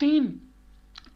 3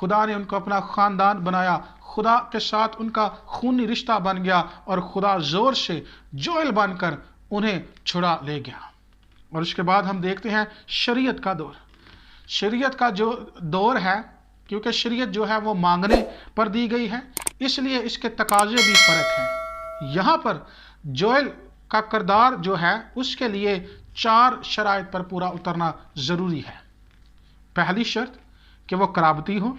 خدا نے ان کو اپنا خاندان بنایا، خدا کے ساتھ ان کا خونی رشتہ بن گیا، اور خدا زور سے جوئل بن کر انہیں چھڑا لے گیا۔ اور اس کے بعد ہم دیکھتے ہیں شریعت کا دور۔ شریعت کا جو دور ہے، کیونکہ شریعت جو ہے وہ مانگنے پر دی گئی ہے، اس لیے اس کے تقاضے بھی فرق ہیں۔ یہاں پر جوئل کا کردار جو ہے اس کے لیے 4 شرائط پر پورا اترنا ضروری ہے۔ پہلی شرط کہ وہ قرابتی ہو،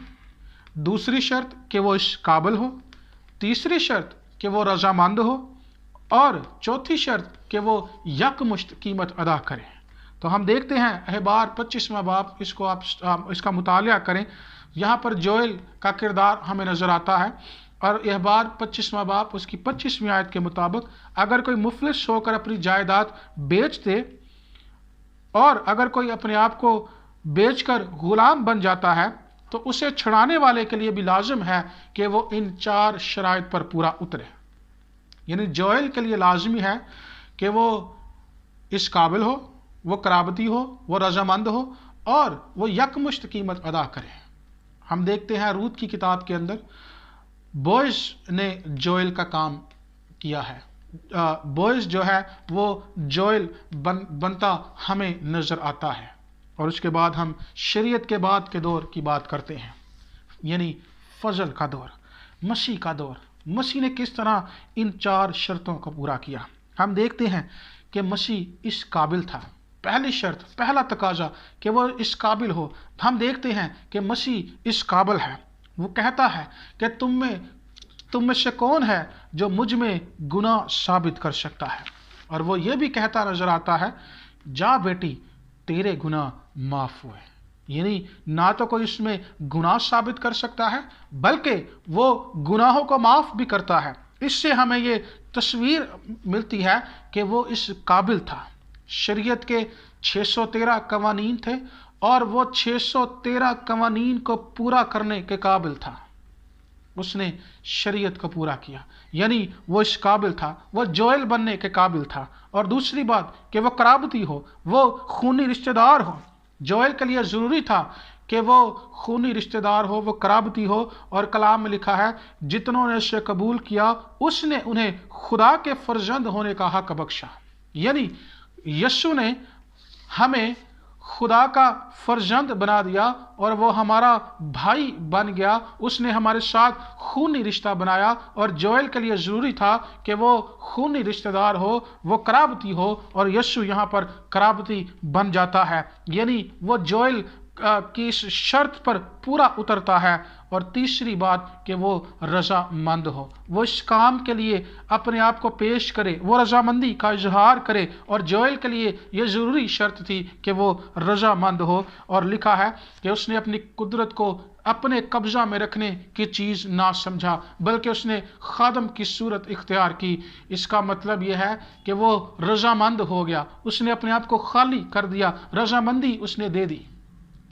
دوسری شرط کہ وہ اس قابل ہو، تیسری شرط کہ وہ رضامند ہو، اور چوتھی شرط کہ وہ یکمشت قیمت ادا کرے۔ تو ہم دیکھتے ہیں احبار 25واں باب، اس کو آپ اس کا مطالعہ کریں۔ یہاں پر جوئل کا کردار ہمیں نظر آتا ہے، اور احبار 25واں باب اس کی 25ویں آیت کے مطابق اگر کوئی مفلس ہو کر اپنی جائیداد بیچ دے، اور اگر کوئی اپنے آپ کو بیچ کر غلام بن جاتا ہے، تو اسے چھڑانے والے کے لیے بھی لازم ہے کہ وہ ان 4 شرائط پر پورا اترے۔ یعنی جوئل کے لیے لازمی ہے کہ وہ اس قابل ہو، وہ قرابتی ہو، وہ رضامند ہو، اور وہ یکمشت قیمت ادا کرے۔ ہم دیکھتے ہیں روت کی کتاب کے اندر بوئز نے جوئل کا کام کیا ہے۔ بوئز جو ہے وہ جوئل بنتا ہمیں نظر آتا ہے۔ اور اس کے بعد ہم شریعت کے بعد کے دور کی بات کرتے ہیں، یعنی فضل کا دور، مسیح کا دور۔ مسیح نے کس طرح ان 4 شرطوں کو پورا کیا؟ ہم دیکھتے ہیں کہ مسیح اس قابل تھا۔ پہلی شرط، پہلا تقاضا کہ وہ اس قابل ہو۔ ہم دیکھتے ہیں کہ مسیح اس قابل ہے۔ وہ کہتا ہے کہ تم میں سے کون ہے جو مجھ میں گناہ ثابت کر سکتا ہے؟ اور وہ یہ بھی کہتا نظر آتا ہے، جا بیٹی تیرے گناہ معاف ہوئے۔ یعنی نہ تو کوئی اس میں گناہ ثابت کر سکتا ہے، بلکہ وہ گناہوں کو معاف بھی کرتا ہے۔ اس سے ہمیں یہ تصویر ملتی ہے کہ وہ اس قابل تھا۔ شریعت کے 613 قوانین تھے، اور وہ 613 قوانین کو پورا کرنے کے قابل تھا۔ اس نے شریعت کو پورا کیا، یعنی وہ اس قابل تھا، وہ جوئل بننے کے قابل تھا۔ اور دوسری بات کہ وہ قرابتی ہو، وہ خونی رشتہ دار ہو۔ جوئل کے لیے ضروری تھا کہ وہ خونی رشتہ دار ہو، وہ قرابتی ہو، اور کلام میں لکھا ہے جتنوں نے اسے قبول کیا اس نے انہیں خدا کے فرزند ہونے کا حق بخشا۔ یعنی یسوع نے ہمیں خدا کا فرزند بنا دیا، اور وہ ہمارا بھائی بن گیا۔ اس نے ہمارے ساتھ خونی رشتہ بنایا، اور جوئل کے لیے ضروری تھا کہ وہ خونی رشتہ دار ہو، وہ قرابتی ہو، اور یسوع یہاں پر قرابتی بن جاتا ہے۔ یعنی وہ جوئل کی اس شرط پر پورا اترتا ہے۔ اور تیسری بات کہ وہ رضامند ہو، وہ اس کام کے لیے اپنے آپ کو پیش کرے، وہ رضامندی کا اظہار کرے۔ اور جوئل کے لیے یہ ضروری شرط تھی کہ وہ رضامند ہو۔ اور لکھا ہے کہ اس نے اپنی قدرت کو اپنے قبضہ میں رکھنے کی چیز نہ سمجھا، بلکہ اس نے خادم کی صورت اختیار کی۔ اس کا مطلب یہ ہے کہ وہ رضامند ہو گیا، اس نے اپنے آپ کو خالی کر دیا، رضامندی اس نے دے دی۔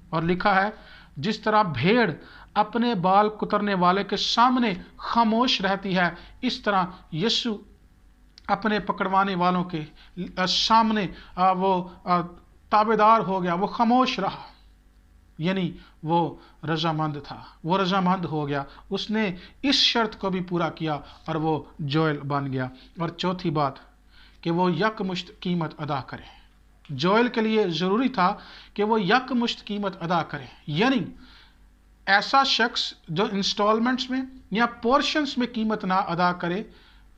اور لکھا ہے جس طرح بھیڑ اپنے بال کترنے والے کے سامنے خاموش رہتی ہے، اس طرح یسوع اپنے پکڑوانے والوں کے سامنے وہ تابعدار ہو گیا، وہ خاموش رہا۔ یعنی وہ رضامند تھا، وہ رضامند ہو گیا، اس نے اس شرط کو بھی پورا کیا، اور وہ جوئل بن گیا۔ اور چوتھی بات کہ وہ یکمشت قیمت ادا کرے۔ جوئل کے لیے ضروری تھا کہ وہ یکمشت قیمت ادا کرے، یعنی ایسا شخص جو انسٹالمنٹس میں یا پورشنز میں قیمت نہ ادا کرے،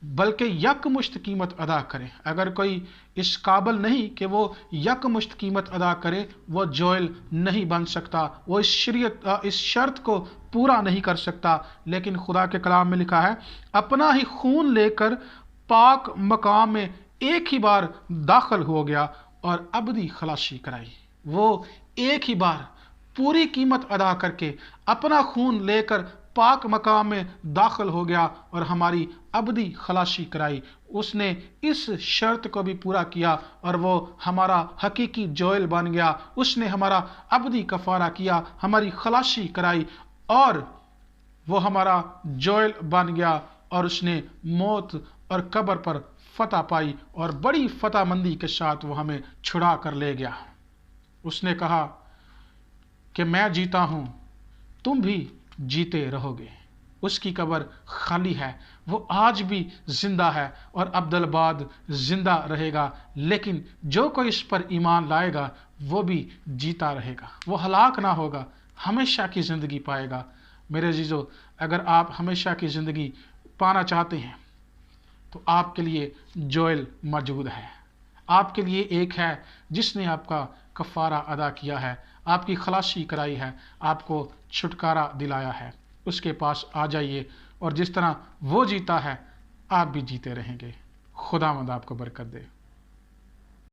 بلکہ یکمشت قیمت ادا کرے۔ اگر کوئی اس قابل نہیں کہ وہ یکمشت قیمت ادا کرے، وہ جوئل نہیں بن سکتا، وہ اس شرط کو پورا نہیں کر سکتا۔ لیکن خدا کے کلام میں لکھا ہے اپنا ہی خون لے کر پاک مقام میں ایک ہی بار داخل ہو گیا اور ابدی خلاصی کرائی۔ وہ ایک ہی بار پوری قیمت ادا کر کے اپنا خون لے کر پاک مقام میں داخل ہو گیا اور ہماری ابدی خلاصی کرائی۔ اس نے اس شرط کو بھی پورا کیا اور وہ ہمارا حقیقی جوئل بن گیا۔ اس نے ہمارا ابدی کفارہ کیا، ہماری خلاصی کرائی، اور وہ ہمارا جوئل بن گیا، اور اس نے موت اور قبر پر فتح پائی، اور بڑی فتح مندی کے ساتھ وہ ہمیں چھڑا کر لے گیا۔ اس نے کہا کہ میں جیتا ہوں، تم بھی جیتے رہو گے۔ اس کی قبر خالی ہے، وہ آج بھی زندہ ہے اور ابدالباد زندہ رہے گا، لیکن جو کوئی اس پر ایمان لائے گا وہ بھی جیتا رہے گا، وہ ہلاک نہ ہوگا، ہمیشہ کی زندگی پائے گا۔ میرے عزیزو، اگر آپ ہمیشہ کی زندگی پانا چاہتے ہیں تو آپ کے لیے جوئل موجود ہے، آپ کے لیے ایک ہے جس نے آپ کا کفارہ ادا کیا ہے، آپ کی خلاصی کرائی ہے، آپ کو چھٹکارا دلایا ہے۔ اس کے پاس آ جائیے اور جس طرح وہ جیتا ہے آپ بھی جیتے رہیں گے۔ خداوند آپ کو برکت دے۔